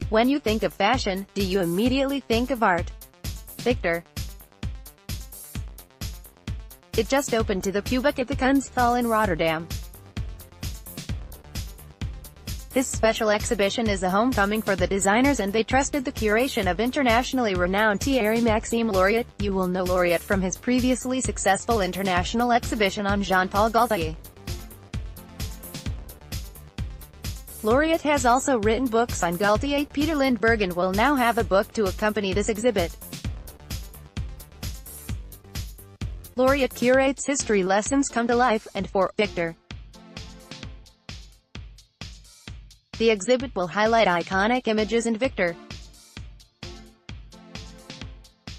When you think of fashion, do you immediately think of art? Victor. It just opened to the pubic at the Kunsthal in Rotterdam. This special exhibition is a homecoming for the designers, and they trusted the curation of internationally renowned Thierry-Maxime Loriot. You will know Loriot from his previously successful international exhibition on Jean-Paul Gaultier. Loriot has also written books on Gaultier. Peter Lindbergh and will now have a book to accompany this exhibit. Loriot curates history lessons come to life, and for Victor, the exhibit will highlight iconic images and Victor.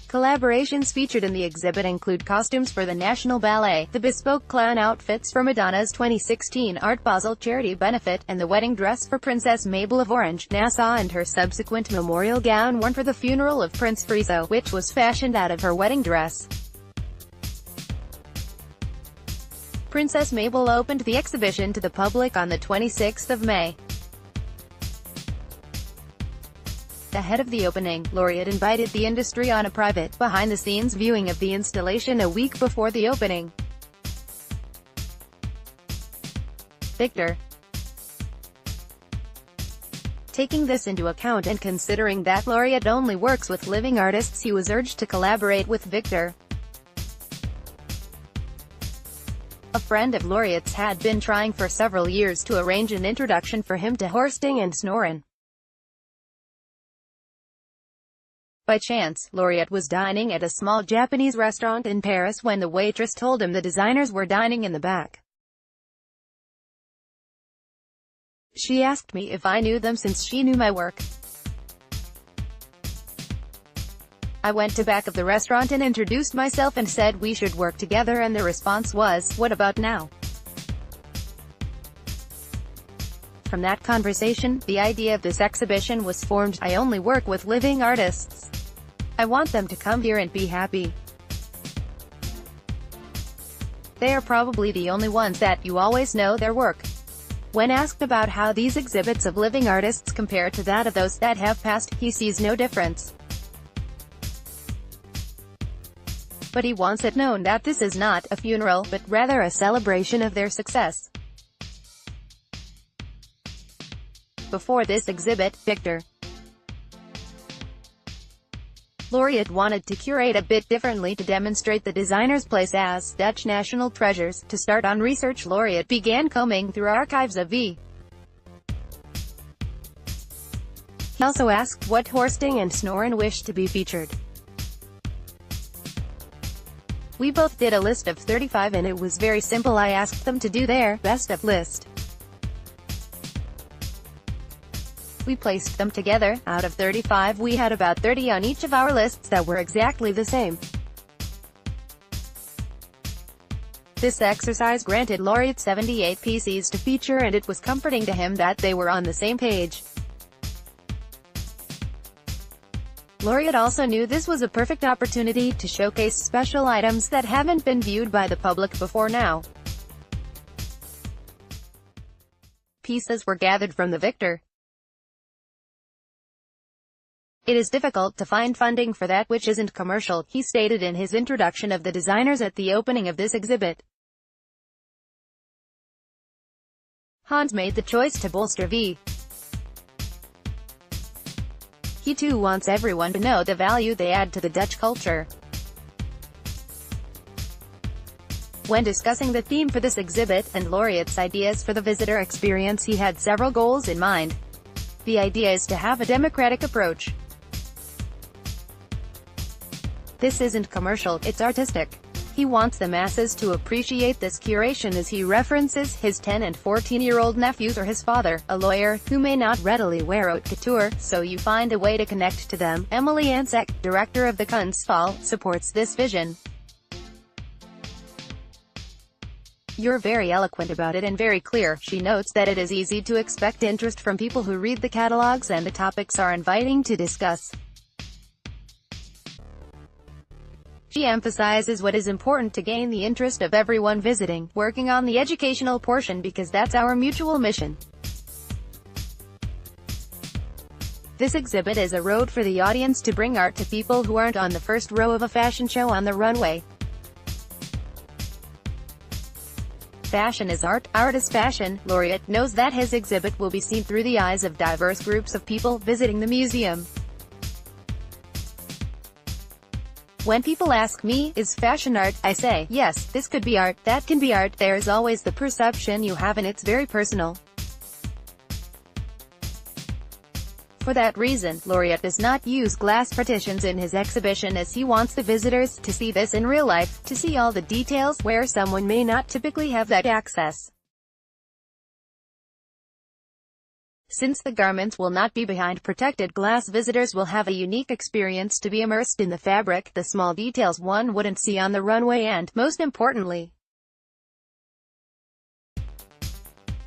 Collaborations featured in the exhibit include costumes for the National Ballet, the bespoke clown outfits for Madonna's 2016 Art Basel charity benefit, and the wedding dress for Princess Mabel of Orange-Nassau and her subsequent memorial gown worn for the funeral of Prince Friso, which was fashioned out of her wedding dress. Princess Mabel opened the exhibition to the public on the 26th of May. Ahead of the opening, Loriot invited the industry on a private, behind-the-scenes viewing of the installation a week before the opening. Victor. Taking this into account and considering that Loriot only works with living artists, he was urged to collaborate with Victor. A friend of Loriot's had been trying for several years to arrange an introduction for him to Horsting and Snoeren. By chance, Loriot was dining at a small Japanese restaurant in Paris when the waitress told him the designers were dining in the back. She asked me if I knew them since she knew my work. I went to back of the restaurant and introduced myself and said we should work together, and the response was, "What about now?" From that conversation, the idea of this exhibition was formed. I only work with living artists. I want them to come here and be happy. They are probably the only ones that you always know their work. When asked about how these exhibits of living artists compare to that of those that have passed, he sees no difference. But he wants it known that this is not a funeral, but rather a celebration of their success. Before this exhibit, Victor Loriot wanted to curate a bit differently to demonstrate the designers' place as Dutch national treasures. To start on research, Loriot began combing through archives of V. He also asked what Horsting and Snoeren wished to be featured. We both did a list of 35 and it was very simple. I asked them to do their best of list. We placed them together. Out of 35, we had about 30 on each of our lists that were exactly the same. This exercise granted Loriot 78 pieces to feature, and it was comforting to him that they were on the same page. Loriot also knew this was a perfect opportunity to showcase special items that haven't been viewed by the public before now. Pieces were gathered from the Victor. It is difficult to find funding for that which isn't commercial, he stated in his introduction of the designers at the opening of this exhibit. Hans made the choice to bolster V. He too wants everyone to know the value they add to the Dutch culture. When discussing the theme for this exhibit, and Loriot's ideas for the visitor experience, he had several goals in mind. The idea is to have a democratic approach. This isn't commercial, it's artistic. He wants the masses to appreciate this curation as he references his 10 and 14-year-old nephews or his father, a lawyer, who may not readily wear haute couture, so you find a way to connect to them. Emily Ansek, director of the Kunsthal, supports this vision. "You're very eloquent about it and very clear," she notes that it is easy to expect interest from people who read the catalogs, and the topics are inviting to discuss. She emphasizes what is important to gain the interest of everyone visiting, working on the educational portion because that's our mutual mission. This exhibit is a road for the audience to bring art to people who aren't on the first row of a fashion show on the runway. Fashion is art, art is fashion. Loriot knows that his exhibit will be seen through the eyes of diverse groups of people visiting the museum. When people ask me, is fashion art, I say, yes, this could be art, that can be art. There is always the perception you have and it's very personal. For that reason, Loriot does not use glass partitions in his exhibition, as he wants the visitors to see this in real life, to see all the details where someone may not typically have that access. Since the garments will not be behind protected glass, visitors will have a unique experience to be immersed in the fabric, the small details one wouldn't see on the runway, and, most importantly,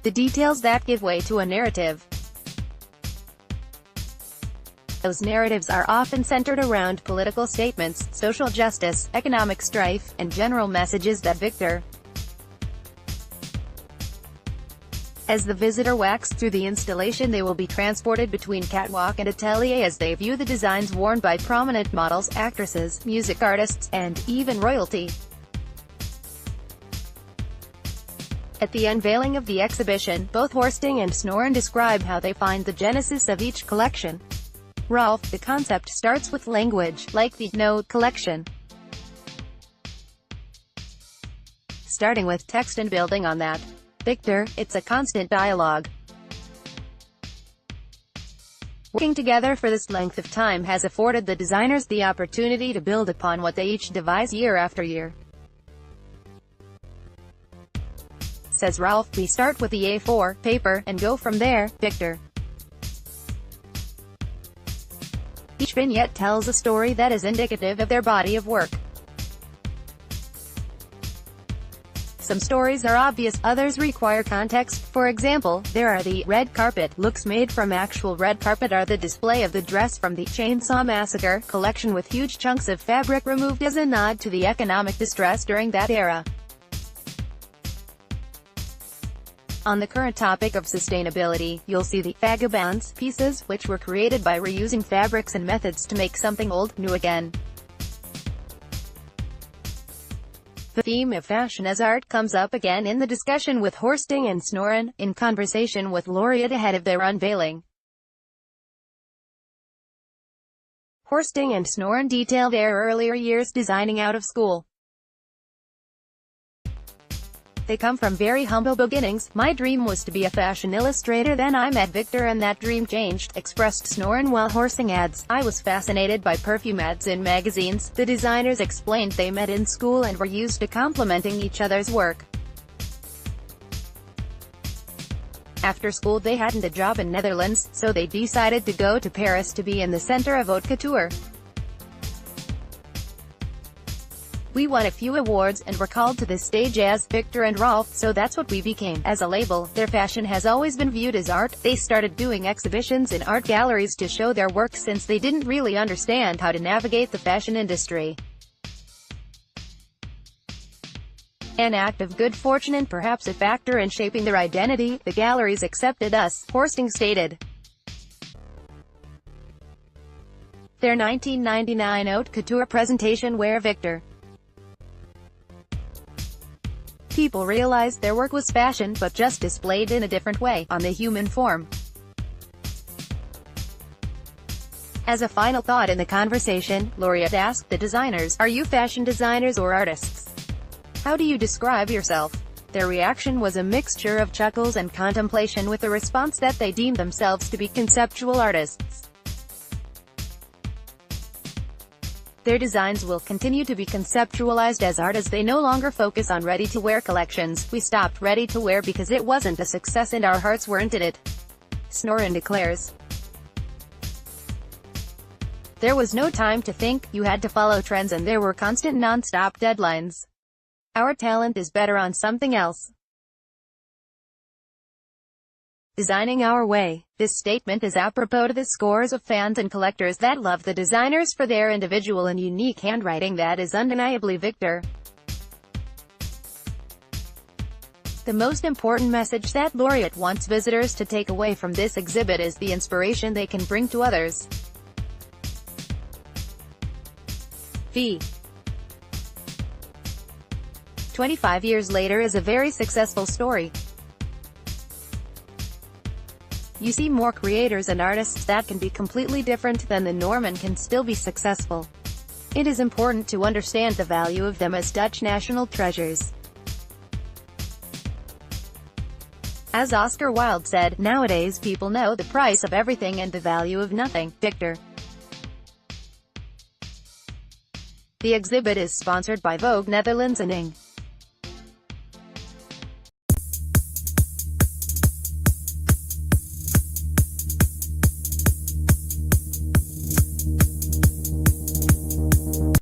the details that give way to a narrative. Those narratives are often centered around political statements, social justice, economic strife, and general messages that Victor. As the visitor walks through the installation, they will be transported between catwalk and atelier as they view the designs worn by prominent models, actresses, music artists, and even royalty. At the unveiling of the exhibition, both Horsting and Snoeren describe how they find the genesis of each collection. Rolf, the concept starts with language, like the "No" collection. Starting with text and building on that. Victor, it's a constant dialogue. Working together for this length of time has afforded the designers the opportunity to build upon what they each devise year after year. Says Rolf, we start with the A4 paper, and go from there, Victor. Each vignette tells a story that is indicative of their body of work. Some stories are obvious, others require context. For example, there are the red carpet looks made from actual red carpet, or the display of the dress from the Chainsaw Massacre collection with huge chunks of fabric removed as a nod to the economic distress during that era. On the current topic of sustainability, you'll see the vagabonds pieces, which were created by reusing fabrics and methods to make something old, new again. The theme of fashion as art comes up again in the discussion with Horsting and Snoeren, in conversation with Loriot ahead of their unveiling. Horsting and Snoeren detail their earlier years designing out of school. They come from very humble beginnings. My dream was to be a fashion illustrator, then I met Victor and that dream changed, expressed Snoeren, while Horsting adds, I was fascinated by perfume ads in magazines. The designers explained they met in school and were used to complementing each other's work. After school they hadn't a job in Netherlands, so they decided to go to Paris to be in the center of haute couture. We won a few awards, and were called to the stage as Victor and Rolf, so that's what we became. As a label, their fashion has always been viewed as art. They started doing exhibitions in art galleries to show their work since they didn't really understand how to navigate the fashion industry. An act of good fortune and perhaps a factor in shaping their identity, the galleries accepted us, Horsting stated. Their 1999 haute couture presentation, where Victor people realized their work was fashion, but just displayed in a different way, on the human form. As a final thought in the conversation, Loriot asked the designers, are you fashion designers or artists? How do you describe yourself? Their reaction was a mixture of chuckles and contemplation, with the response that they deemed themselves to be conceptual artists. Their designs will continue to be conceptualized as art, as they no longer focus on ready-to-wear collections. We stopped ready-to-wear because it wasn't a success and our hearts weren't in it, Snoeren declares. There was no time to think, you had to follow trends, and there were constant non-stop deadlines. Our talent is better on something else. Designing our way. This statement is apropos to the scores of fans and collectors that love the designers for their individual and unique handwriting that is undeniably Victor. The most important message that Loriot wants visitors to take away from this exhibit is the inspiration they can bring to others. V. 25 years later is a very successful story. You see more creators and artists that can be completely different than the norm and can still be successful. It is important to understand the value of them as Dutch national treasures. As Oscar Wilde said, nowadays people know the price of everything and the value of nothing. Victor. The exhibit is sponsored by Vogue Netherlands and Ing.